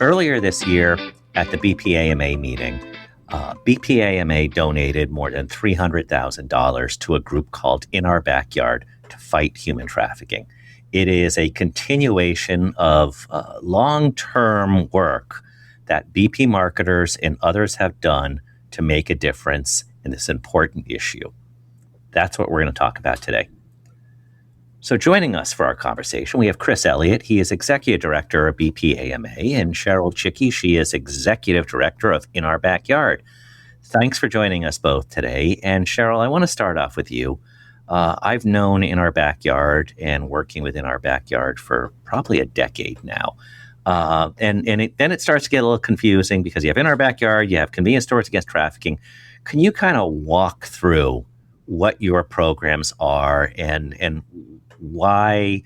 Earlier this year at the BPAMA meeting, BPAMA donated more than $300,000 to a group called In Our Backyard to fight human trafficking. It is a continuation of long-term work that BP marketers and others have done to make a difference in this important issue. That's what we're going to talk about today. So joining us for our conversation, we have Chris Elliott. He is Executive Director of BPAMA, and Cheryl Csiky. She is Executive Director of In Our Backyard. Thanks for joining us both today. And Cheryl, I want to start off with you. I've known In Our Backyard and working with In Our Backyard for probably a decade now. Then it starts to get a little confusing because you have In Our Backyard, you have Convenience Stores Against Trafficking. Can you kind of walk through what your programs are and why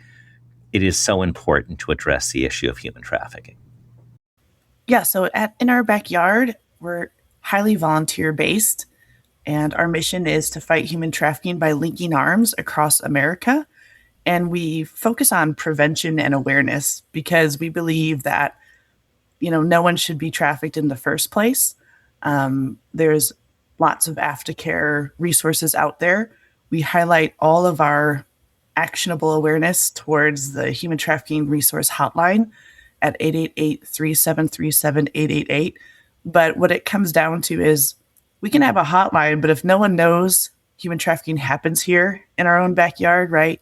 it is so important to address the issue of human trafficking? Yeah, so In Our Backyard, we're highly volunteer-based, and our mission is to fight human trafficking by linking arms across America. And we focus on prevention and awareness because we believe that, no one should be trafficked in the first place. There's lots of aftercare resources out there. We highlight all of our actionable awareness towards the Human Trafficking Resource Hotline at 888-3737-888. But what it comes down to is we can have a hotline, but if no one knows human trafficking happens here in our own backyard, right?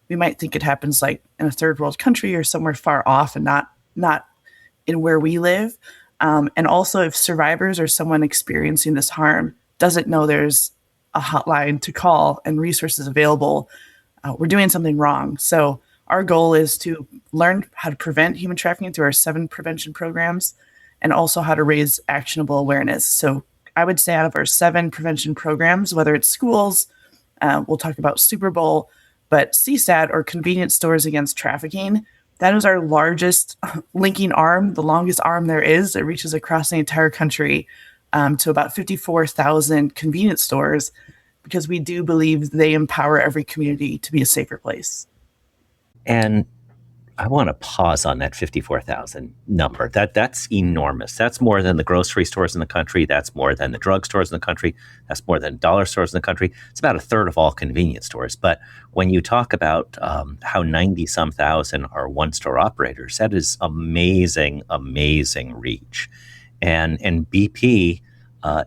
We might think it happens like in a third world country or somewhere far off and not in where we live. And also if survivors or someone experiencing this harm doesn't know there's a hotline to call and resources available, we're doing something wrong. So our goal is to learn how to prevent human trafficking through our 7 prevention programs and also how to raise actionable awareness. So I would say out of our 7 prevention programs, whether it's schools, we'll talk about Super Bowl, but CSAT or Convenience Stores Against Trafficking, that is our largest linking arm, the longest arm there is. It reaches across the entire country to about 54,000 convenience stores, because we do believe they empower every community to be a safer place. And I want to pause on that 54,000 number. That's enormous. That's more than the grocery stores in the country. That's more than the drug stores in the country. That's more than dollar stores in the country. It's about a third of all convenience stores. But when you talk about how 90-some thousand are one-store operators, that is amazing, amazing reach. And BP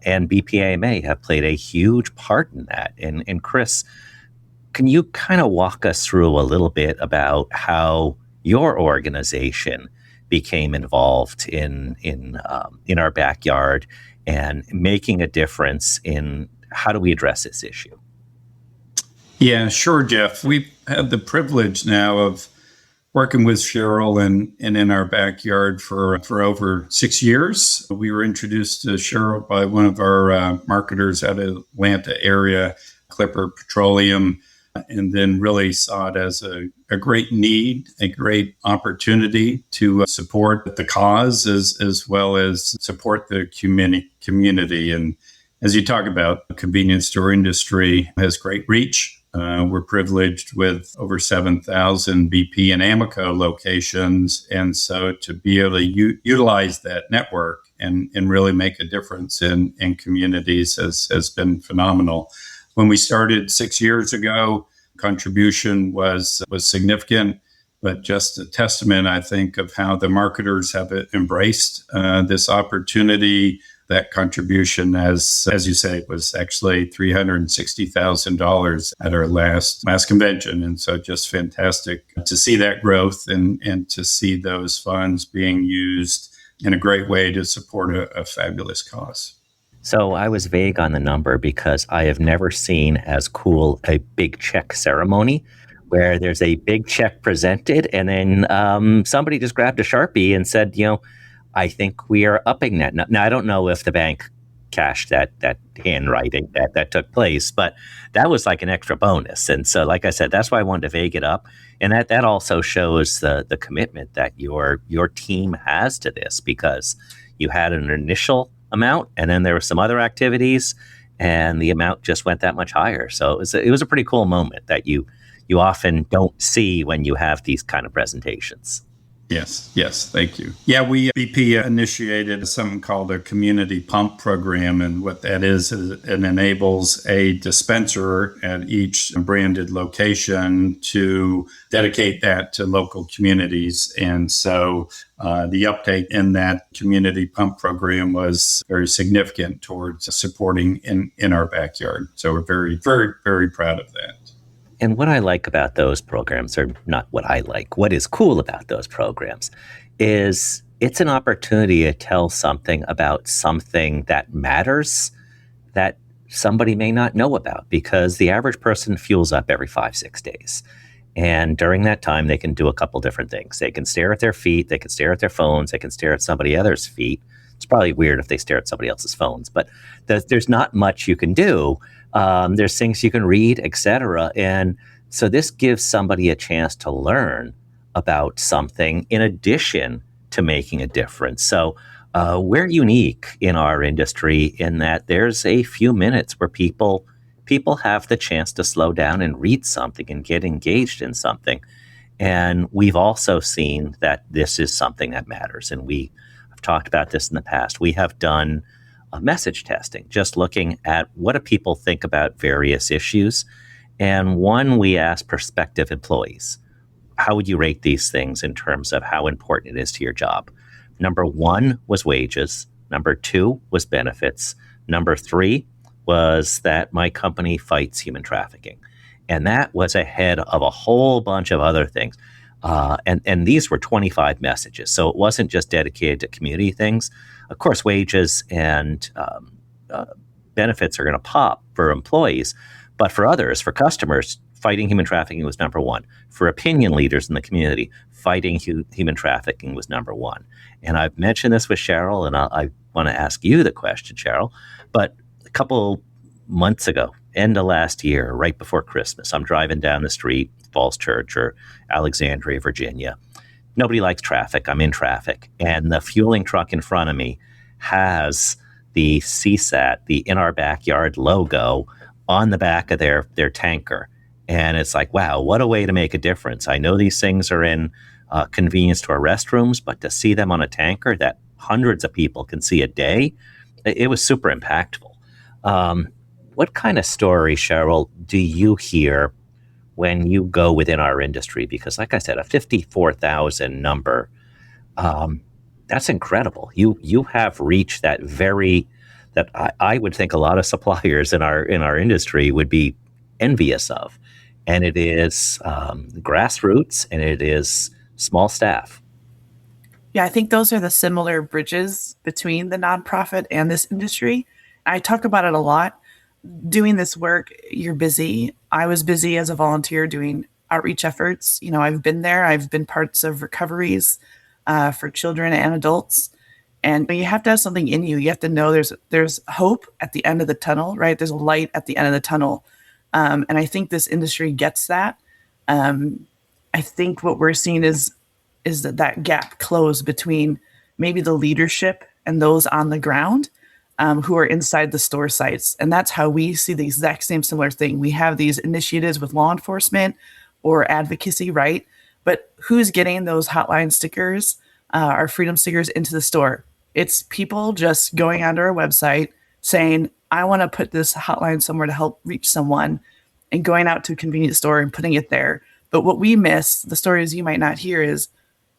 and BPAMA have played a huge part in that. And Chris, can you kind of walk us through a little bit about how your organization became involved in Our Backyard and making a difference in how do we address this issue? Yeah, sure, Jeff. We've had the privilege now of working with Cheryl and In Our Backyard for over 6 years. We were introduced to Cheryl by one of our marketers out of Atlanta area, Clipper Petroleum, and then really saw it as a great need, a great opportunity to support the cause as well as support the community. And as you talk about, the convenience store industry has great reach. We're privileged with over 7,000 BP and Amoco locations. And so to be able to utilize that network and really make a difference in communities has been phenomenal. When we started 6 years ago, contribution was significant, but just a testament, I think, of how the marketers have embraced this opportunity. That contribution, as you say, was actually $360,000 at our last convention. And so just fantastic to see that growth and to see those funds being used in a great way to support a fabulous cause. So I was vague on the number because I have never seen as cool a big check ceremony where there's a big check presented and then somebody just grabbed a Sharpie and said, I think we are upping that. Now, I don't know if the bank cashed that handwriting that took place, but that was like an extra bonus. And so, like I said, that's why I wanted to vague it up. And that also shows the commitment that your team has to this, because you had an initial amount and then there were some other activities and the amount just went that much higher. So it was a pretty cool moment that you often don't see when you have these kind of presentations. Yes, thank you. Yeah, we BP initiated something called a community pump program, and what that is it enables a dispenser at each branded location to dedicate that to local communities. And so the uptake in that community pump program was very significant towards supporting in our backyard. So we're very, very, very proud of that. And what I like about those programs, or not what I like, what is cool about those programs is it's an opportunity to tell something about something that matters that somebody may not know about, because the average person fuels up every 5-6 days. And during that time, they can do a couple different things. They can stare at their feet, they can stare at their phones, they can stare at somebody else's feet. It's probably weird if they stare at somebody else's phones, but there's not much you can do. There's things you can read, etc. And so this gives somebody a chance to learn about something in addition to making a difference. So we're unique in our industry in that there's a few minutes where people have the chance to slow down and read something and get engaged in something. And we've also seen that this is something that matters. And I've talked about this in the past. We have done message testing, just looking at what do people think about various issues. And one, we asked prospective employees, how would you rate these things in terms of how important it is to your job? Number 1 was wages. Number 2 was benefits. Number 3 was that my company fights human trafficking. And that was ahead of a whole bunch of other things. And these were 25 messages. So it wasn't just dedicated to community things. Of course, wages and benefits are going to pop for employees. But for others, for customers, fighting human trafficking was number 1. For opinion leaders in the community, fighting human trafficking was number 1. And I've mentioned this with Cheryl, and I want to ask you the question, Cheryl. But a couple months ago, end of last year, right before Christmas, I'm driving down the street, Falls Church or Alexandria, Virginia. Nobody likes traffic. I'm in traffic. And the fueling truck in front of me has the CSAT, the In Our Backyard logo on the back of their tanker. And it's like, wow, what a way to make a difference. I know these things are in convenience store restrooms, but to see them on a tanker that hundreds of people can see a day, it was super impactful. What kind of story, Cheryl, do you hear when you go within our industry? Because like I said, a 54,000 number, that's incredible. You have reached that I would think a lot of suppliers in our industry would be envious of. And it is grassroots, and it is small staff. Yeah, I think those are the similar bridges between the nonprofit and this industry. I talk about it a lot. Doing this work, you're busy. I was busy as a volunteer doing outreach efforts. I've been there. I've been parts of recoveries for children and adults. And you have to have something in you. You have to know there's hope at the end of the tunnel, right? There's a light at the end of the tunnel. And I think this industry gets that. I think what we're seeing is that gap close between maybe the leadership and those on the ground who are inside the store sites. And that's how we see the exact same similar thing. We have these initiatives with law enforcement or advocacy, right? But who's getting those hotline stickers, our freedom stickers into the store? It's people just going onto our website saying, I want to put this hotline somewhere to help reach someone, and going out to a convenience store and putting it there. But what we miss, the stories you might not hear, is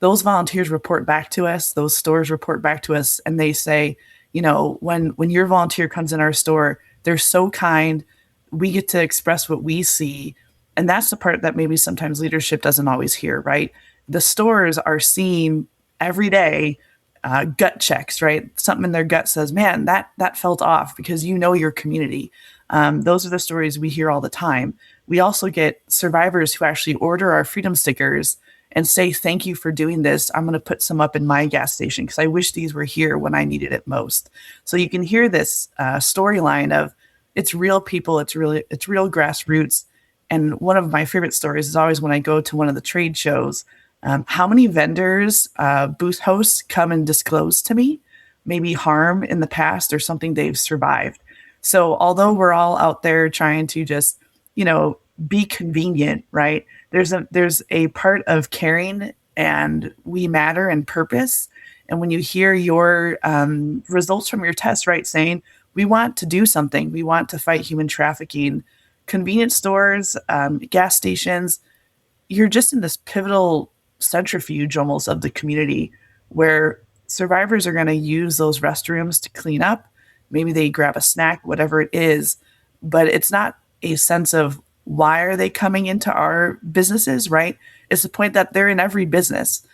those volunteers report back to us, those stores report back to us, and they say, when your volunteer comes in our store, they're so kind. We get to express what we see. And that's the part that maybe sometimes leadership doesn't always hear, right? The stores are seeing every day gut checks, right? Something in their gut says, man, that felt off, because your community. Those are the stories we hear all the time. We also get survivors who actually order our freedom stickers and say, thank you for doing this. I'm going to put some up in my gas station because I wish these were here when I needed it most. So you can hear this storyline of it's real people, it's real grassroots. And one of my favorite stories is always when I go to one of the trade shows, how many vendors, booth hosts come and disclose to me maybe harm in the past or something they've survived. So although we're all out there trying to just, be convenient, right? There's a part of caring and we matter and purpose. And when you hear your results from your test, right, saying, we want to do something, we want to fight human trafficking, convenience stores, gas stations, you're just in this pivotal centrifuge almost of the community where survivors are going to use those restrooms to clean up. Maybe they grab a snack, whatever it is, but it's not a sense of why are they coming into our businesses, right? It's the point that they're in every business.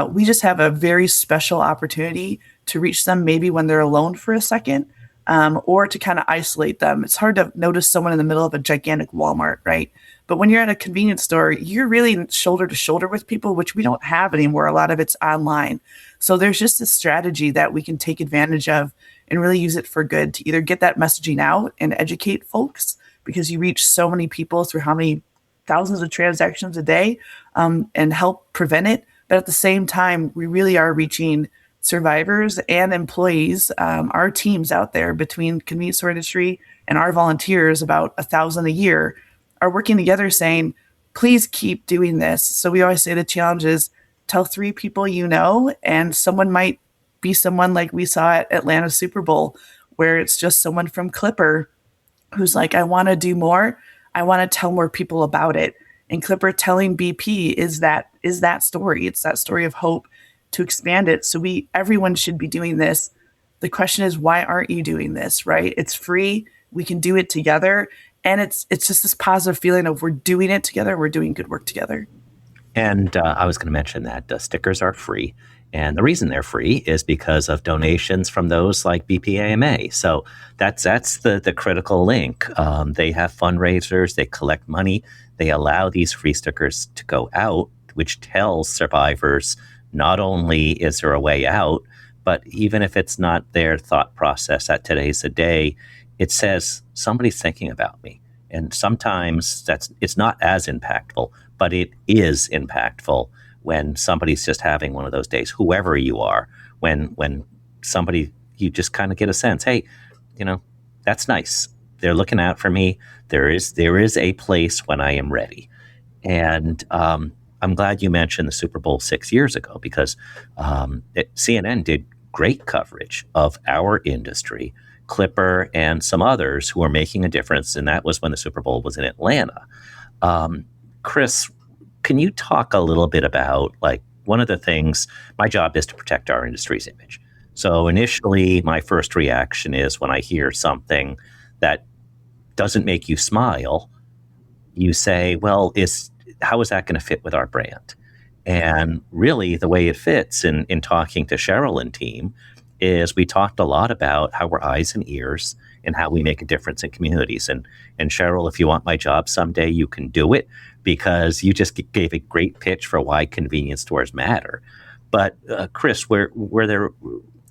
We just have a very special opportunity to reach them maybe when they're alone for a second, or to kind of isolate them. It's hard to notice someone in the middle of a gigantic Walmart, right? But when you're at a convenience store, you're really shoulder to shoulder with people, which we don't have anymore. A lot of it's online. So there's just a strategy that we can take advantage of and really use it for good to either get that messaging out and educate folks, because you reach so many people through how many thousands of transactions a day, and help prevent it. But at the same time, we really are reaching survivors and employees. Our teams out there between convenience store industry and our volunteers, about 1,000 a year, are working together saying, please keep doing this. So we always say the challenge is tell 3 people you know, and someone might be someone like we saw at Atlanta Super Bowl, where it's just someone from Clipper who's like, I want to do more. I want to tell more people about it. And Clipper telling BP is that story. It's that story of hope to expand it. So everyone should be doing this. The question is, why aren't you doing this, right? It's free. We can do it together. And it's just this positive feeling of we're doing it together. We're doing good work together. And I was going to mention that stickers are free. And the reason they're free is because of donations from those like BPAMA. So that's the critical link. They have fundraisers. They collect money. They allow these free stickers to go out, which tells survivors not only is there a way out, but even if it's not their thought process at today's a day, it says somebody's thinking about me. And sometimes it's not as impactful, but it is impactful when somebody's just having one of those days, whoever you are, when somebody, you just kind of get a sense, hey, that's nice. They're looking out for me. There is a place when I am ready. And I'm glad you mentioned the Super Bowl 6 years ago, because CNN did great coverage of our industry, Clipper and some others who are making a difference. And that was when the Super Bowl was in Atlanta. Chris, can you talk a little bit about, like, one of the things, my job is to protect our industry's image. So initially, my first reaction is when I hear something that doesn't make you smile, you say, well, how is that going to fit with our brand? And really, the way it fits in talking to Cheryl and team is we talked a lot about how we're eyes and ears and how we make a difference in communities. And Cheryl, if you want my job someday, you can do it, because you just gave a great pitch for why convenience stores matter. But Chris,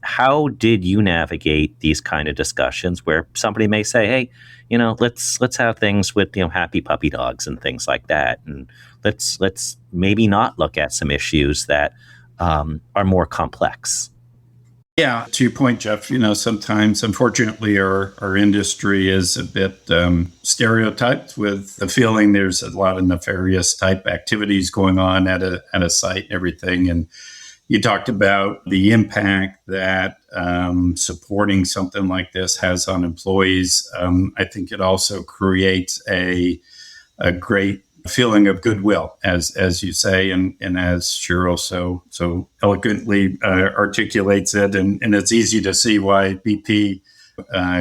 how did you navigate these kind of discussions where somebody may say, hey, let's have things with, happy puppy dogs and things like that. And let's maybe not look at some issues that are more complex. Yeah, to your point, Jeff, sometimes, unfortunately, our industry is a bit stereotyped with the feeling there's a lot of nefarious type activities going on at a site and everything. And you talked about the impact that supporting something like this has on employees. I think it also creates a great feeling of goodwill, as you say, and as Cheryl so eloquently articulates it, and it's easy to see why BP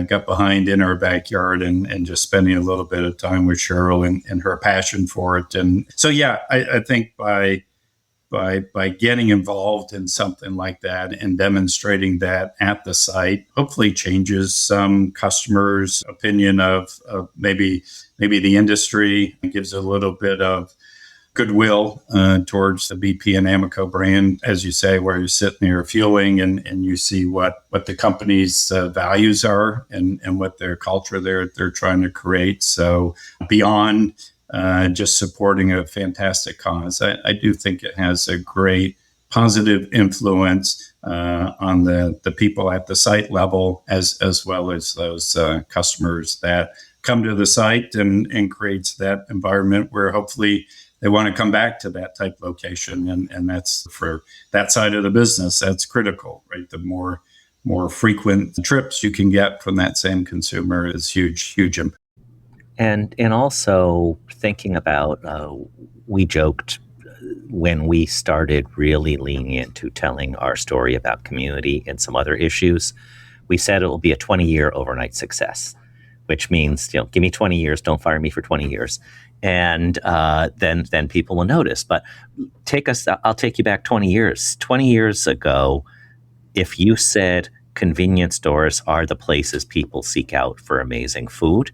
got behind In Our Backyard and just spending a little bit of time with Cheryl and her passion for it. And so, yeah, I think by getting involved in something like that and demonstrating that at the site, hopefully changes some customers' opinion of maybe the industry, and gives a little bit of goodwill towards the BP and Amoco brand, as you say, where you're sitting there fueling and you see what the company's values are and what their culture they're trying to create. So beyond just supporting a fantastic cause, I do think it has a great positive influence on the people at the site level, as well as those customers that come to the site, and creates that environment where hopefully they want to come back to that type location. And that's for that side of the business, that's critical, right? The more frequent trips you can get from that same consumer is huge impact. And also thinking about, we joked when we started really leaning into telling our story about community and some other issues, we said it will be a 20-year overnight success, which means, give me 20 years, don't fire me for 20 years. And then people will notice. But I'll take you back 20 years. 20 years ago, if you said convenience stores are the places people seek out for amazing food,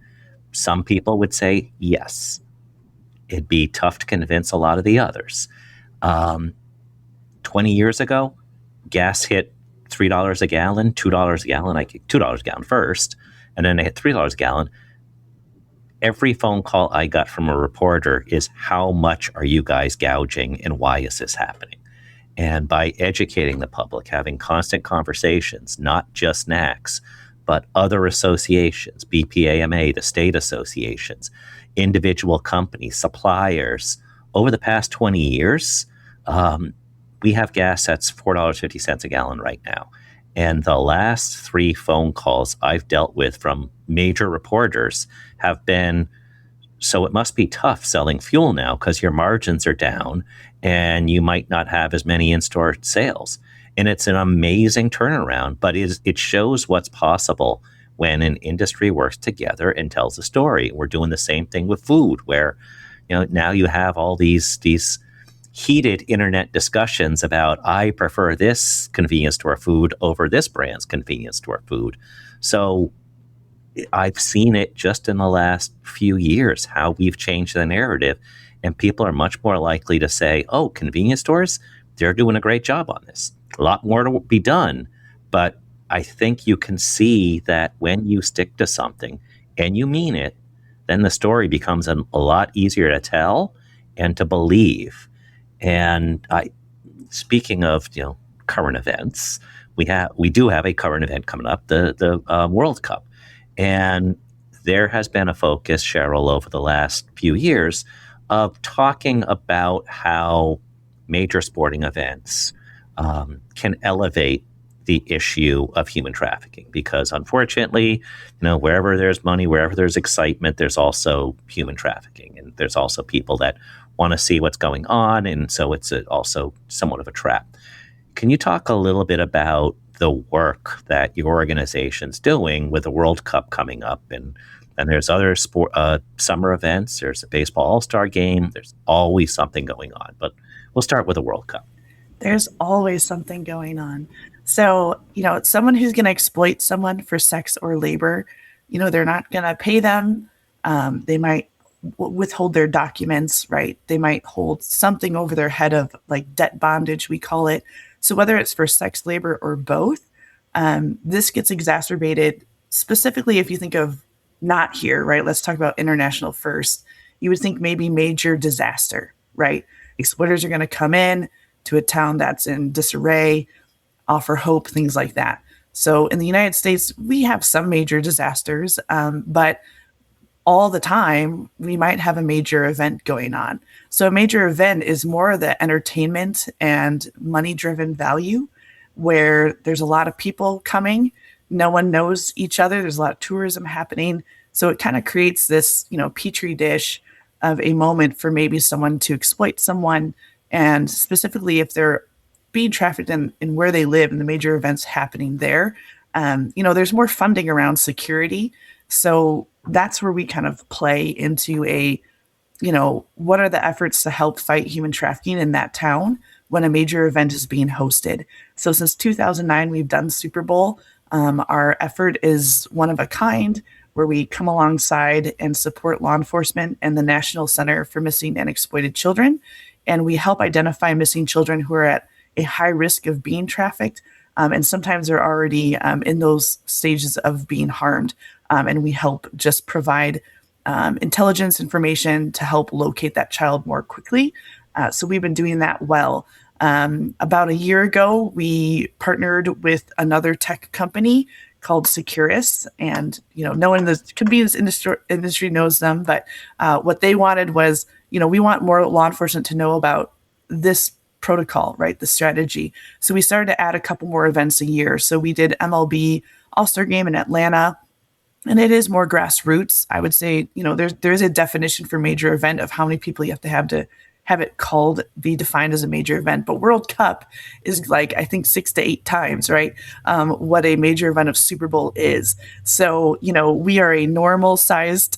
some people would say yes. It'd be tough to convince a lot of the others. 20 years ago, gas hit $3 a gallon, $2 a gallon. $2 a gallon first, and then they hit $3 a gallon. Every phone call I got from a reporter is, how much are you guys gouging and why is this happening? And by educating the public, having constant conversations, not just NACS, but other associations, BPAMA, the state associations, individual companies, suppliers. Over the past 20 years, we have gas that's $4.50 a gallon right now. And the last 3 phone calls I've dealt with from major reporters have been, so it must be tough selling fuel now because your margins are down and you might not have as many in-store sales. And it's an amazing turnaround, but it shows what's possible when an industry works together and tells a story. We're doing the same thing with food, where now you have all these heated internet discussions about, I prefer this convenience store food over this brand's convenience store food. So I've seen it just in the last few years, how we've changed the narrative, and people are much more likely to say, oh, convenience stores, they're doing a great job on this. A lot more to be done, but I think you can see that when you stick to something and you mean it, then the story becomes a lot easier to tell and to believe. And speaking of current events, we do have a current event coming up, the World Cup, and there has been a focus, Cheryl, over the last few years of talking about how major sporting events can elevate the issue of human trafficking, because unfortunately, wherever there's money, wherever there's excitement, there's also human trafficking, and there's also people that want to see what's going on, and so it's also somewhat of a trap. Can you talk a little bit about the work that your organization's doing with the World Cup coming up, and there's other summer events, there's a baseball all-star game, there's always something going on, but we'll start with the World Cup. There's always something going on. So, someone who's going to exploit someone for sex or labor, they're not going to pay them. They might withhold their documents, right? They might hold something over their head of like debt bondage, we call it. So whether it's for sex labor or both, this gets exacerbated specifically if you think of not here, right? Let's talk about international first. You would think maybe major disaster, right? Exploiters are going to come in to a town that's in disarray, offer hope, things like that. So in the United States, we have some major disasters, but all the time we might have a major event going on. So a major event is more the entertainment and money-driven value, where there's a lot of people coming. No one knows each other. There's a lot of tourism happening. So it kind of creates this, petri dish of a moment for maybe someone to exploit someone. And specifically if they're being trafficked in where they live and the major events happening there, there's more funding around security. So that's where we kind of play into what are the efforts to help fight human trafficking in that town when a major event is being hosted. So since 2009, we've done Super Bowl. Our effort is one of a kind, where we come alongside and support law enforcement and the National Center for Missing and Exploited Children. And we help identify missing children who are at a high risk of being trafficked. And sometimes they're already in those stages of being harmed. And we help just provide intelligence information to help locate that child more quickly. So we've been doing that well. About a year ago, we partnered with another tech company called Securus, and no one in the convenience industry knows them, but what they wanted was we want more law enforcement to know about this protocol, right? The strategy. So we started to add a couple more events a year. So we did MLB All-Star Game in Atlanta, and it is more grassroots. I would say, there's a definition for major event of how many people you have to have it be defined as a major event. But World Cup is like, I think 6 to 8 times, right? What a major event of Super Bowl is. So, we are a normal sized,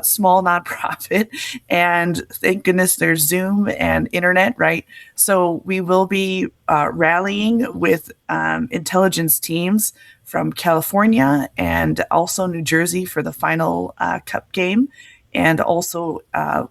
small nonprofit, and thank goodness there's Zoom and internet, right? So we will be rallying with intelligence teams from California and also New Jersey for the final Cup game, and also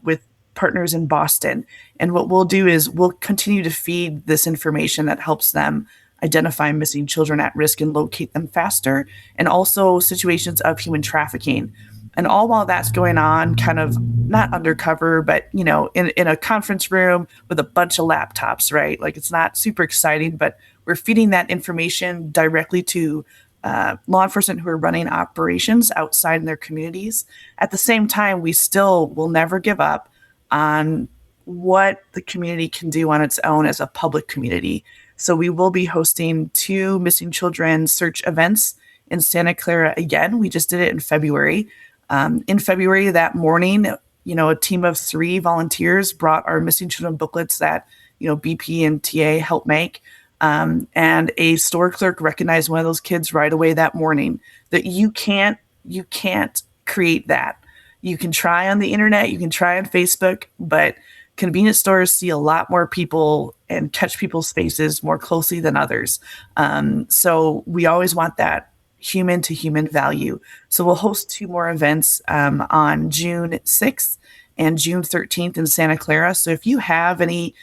with partners in Boston. And what we'll do is we'll continue to feed this information that helps them identify missing children at risk and locate them faster, and also situations of human trafficking. And all while that's going on, kind of not undercover, but, in a conference room with a bunch of laptops, right? Like, it's not super exciting, but we're feeding that information directly to law enforcement who are running operations outside in their communities. At the same time, we still will never give up on what the community can do on its own as a public community. So we will be hosting 2 missing children search events in Santa Clara again. We just did it in February. In February that morning, a team of 3 volunteers brought our missing children booklets that, BP and TA helped make. And a store clerk recognized one of those kids right away that morning. That you can't create that. You can try on the internet, you can try on Facebook, but convenience stores see a lot more people and catch people's faces more closely than others. So we always want that human to human value. So we'll host 2 more events on June 6th and June 13th in Santa Clara. So if you have any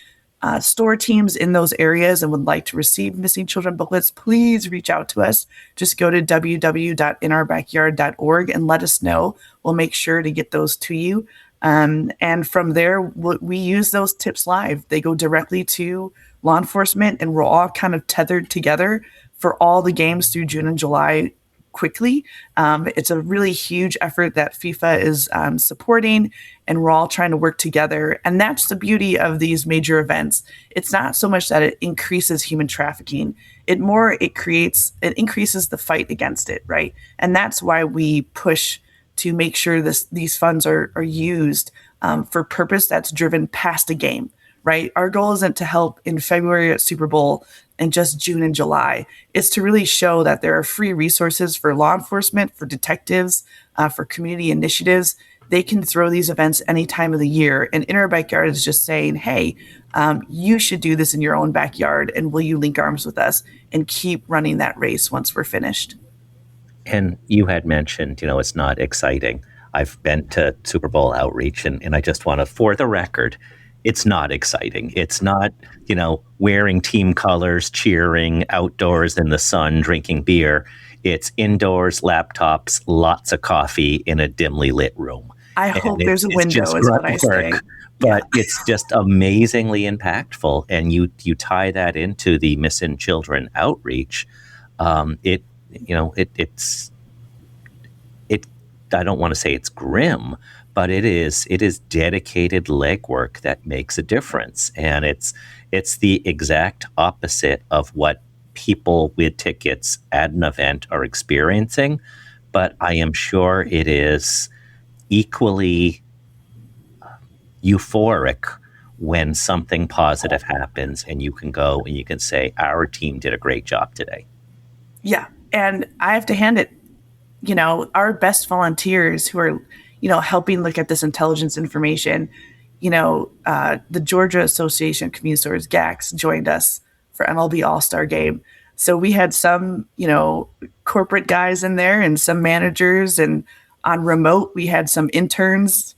store teams in those areas and would like to receive missing children booklets, please reach out to us. Just go to www.inourbackyard.org and let us know. We'll make sure to get those to you. And from there, we use those tips live. They go directly to law enforcement, and we're all kind of tethered together for all the games through June and July quickly. It's a really huge effort that FIFA is supporting, and we're all trying to work together. And that's the beauty of these major events. It's not so much that it increases human trafficking. It increases the fight against it, right? And that's why we push to make sure these funds are used for purpose that's driven past a game, right? Our goal isn't to help in February at Super Bowl and just June and July. It's to really show that there are free resources for law enforcement, for detectives, for community initiatives. They can throw these events any time of the year. And In Our Backyard is just saying, hey, you should do this in your own backyard, and will you link arms with us and keep running that race once we're finished? And you had mentioned, it's not exciting. I've been to Super Bowl outreach, and I just want to, for the record, it's not exciting. It's not, wearing team colors, cheering, outdoors in the sun, drinking beer. It's indoors, laptops, lots of coffee in a dimly lit room. I hope there's a window, is what I say. But it's just amazingly impactful. And you tie that into the missing children outreach. It's I don't want to say it's grim, but it is dedicated legwork that makes a difference. And it's the exact opposite of what people with tickets at an event are experiencing. But I am sure it is equally euphoric when something positive happens and you can go and you can say, our team did a great job today. Yeah. And I have to hand it, our best volunteers who are, helping look at this intelligence information, the Georgia Association of Convenience Stores, GACS, joined us for MLB All-Star Game. So we had some, corporate guys in there and some managers, and on remote, we had some interns,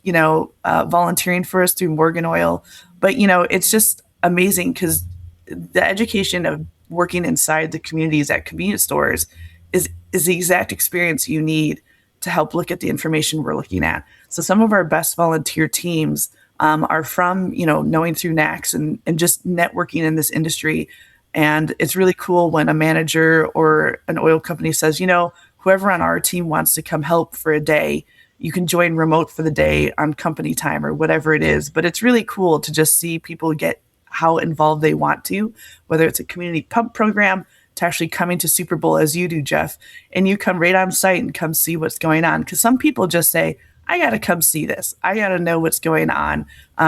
volunteering for us through Morgan Oil. But, it's just amazing because the education of working inside the communities at convenience stores is the exact experience you need to help look at the information we're looking at. So some of our best volunteer teams are from, knowing through NACS and just networking in this industry. And it's really cool when a manager or an oil company says, whoever on our team wants to come help for a day, you can join remote for the day on company time or whatever it is. But it's really cool to just see people get how involved they want to, whether it's a community pump program to actually coming to Super Bowl as you do, Jeff, and you come right on site and come see what's going on. Because some people just say, I got to come see this. I got to know what's going on.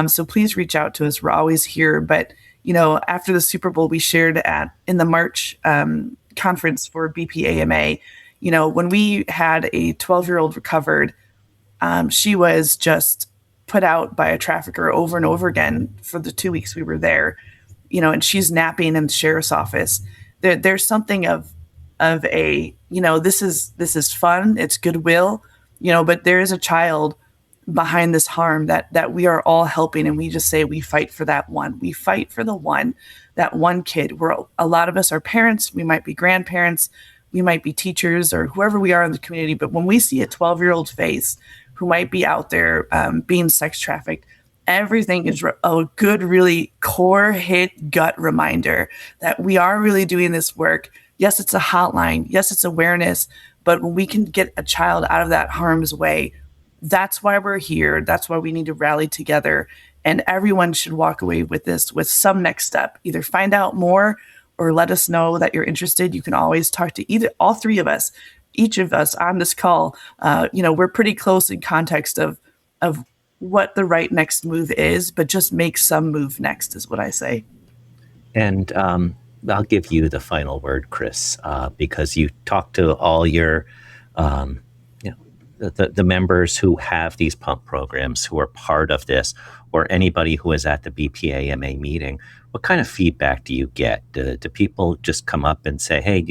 So please reach out to us. We're always here. But, after the Super Bowl, we shared in the March conference for BPAMA, when we had a 12-year-old recovered, she was just put out by a trafficker over and over again for the 2 weeks we were there, and she's napping in the sheriff's office. There's something of a, this is fun. It's goodwill, but there is a child behind this harm that we are all helping. And we just say, we fight for that one. We fight for that one kid. A lot of us are parents. We might be grandparents. We might be teachers or whoever we are in the community. But when we see a 12-year-old face who might be out there being sex trafficked, everything is a good, really core hit gut reminder that we are really doing this work. Yes, it's a hotline. Yes, it's awareness. But when we can get a child out of that harm's way, that's why we're here. That's why we need to rally together. And everyone should walk away with this, with some next step. Either find out more or let us know that you're interested. You can always talk to all three of us, each of us on this call. We're pretty close in context of what the right next move is, but just make some move next is what I say. And I'll give you the final word, Chris, because you talked to all your, the members who have these pump programs, who are part of this, or anybody who is at the BPAMA meeting. What kind of feedback do you get? Do people just come up and say, hey,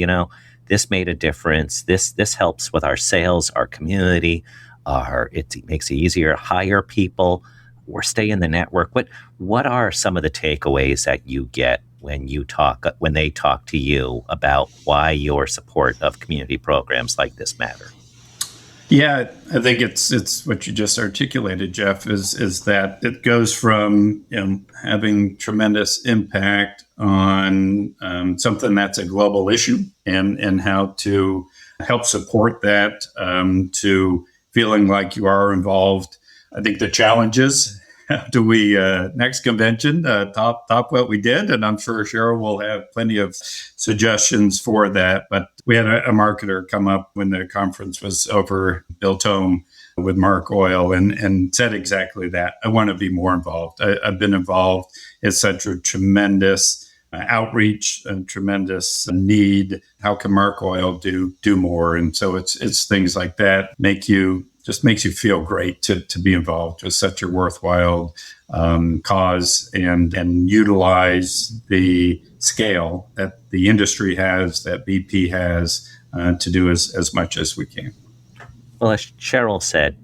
this made a difference. This helps with our sales, our community. It makes it easier to hire people or stay in the network. What are some of the takeaways that you get when they talk to you about why your support of community programs like this matter? Yeah, I think it's what you just articulated, Jeff, is that it goes from having tremendous impact on something that's a global issue and how to help support that, to feeling like you are involved. I think the challenges, how do we next convention top what we did? And I'm sure Cheryl will have plenty of suggestions for that. But we had a marketer come up when the conference was over, Bill Tome with Mark Oil, and said exactly that. I want to be more involved. I've been involved. It's such a tremendous outreach, a tremendous need. How can Mark Oil do more? And so it's things like that makes you feel great to be involved with such a worthwhile cause and utilize the scale that the industry has, that BP has, to do as much as we can. Well, as Cheryl said,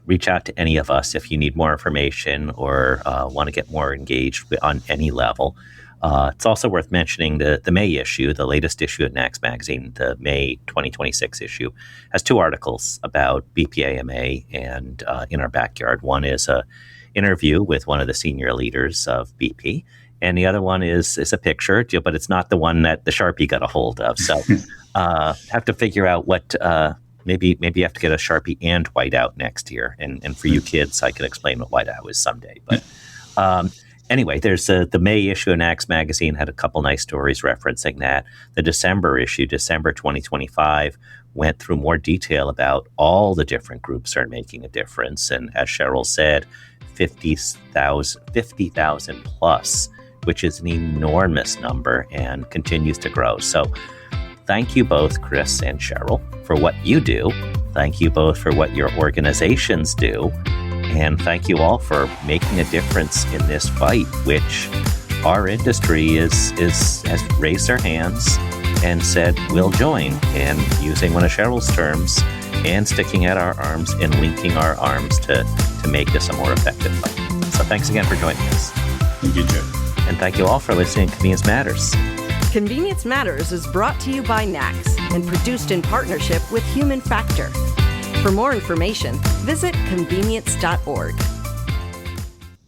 reach out to any of us if you need more information or want to get more engaged on any level. It's also worth mentioning the May issue, the latest issue of NACS Magazine, the May 2026 issue, has two articles about BPAMA and In Our Backyard. One is an interview with one of the senior leaders of BP, and the other one is a picture, but it's not the one that the Sharpie got a hold of. So have to figure out what, maybe you have to get a Sharpie and whiteout next year. And for you kids, I can explain what whiteout is someday. But anyway, there's the May issue of NACS Magazine had a couple nice stories referencing that. The December issue, December 2025, went through more detail about all the different groups that are making a difference. And as Cheryl said, 50,000 plus, which is an enormous number and continues to grow. So thank you both, Chris and Cheryl, for what you do. Thank you both for what your organizations do. And thank you all for making a difference in this fight, which our industry has raised their hands and said, we'll join, and using one of Cheryl's terms, and sticking out our arms and linking our arms to make this a more effective fight. So thanks again for joining us. Thank you, Joe. And thank you all for listening to Convenience Matters. Convenience Matters is brought to you by NACS and produced in partnership with Human Factor. For more information, visit convenience.org.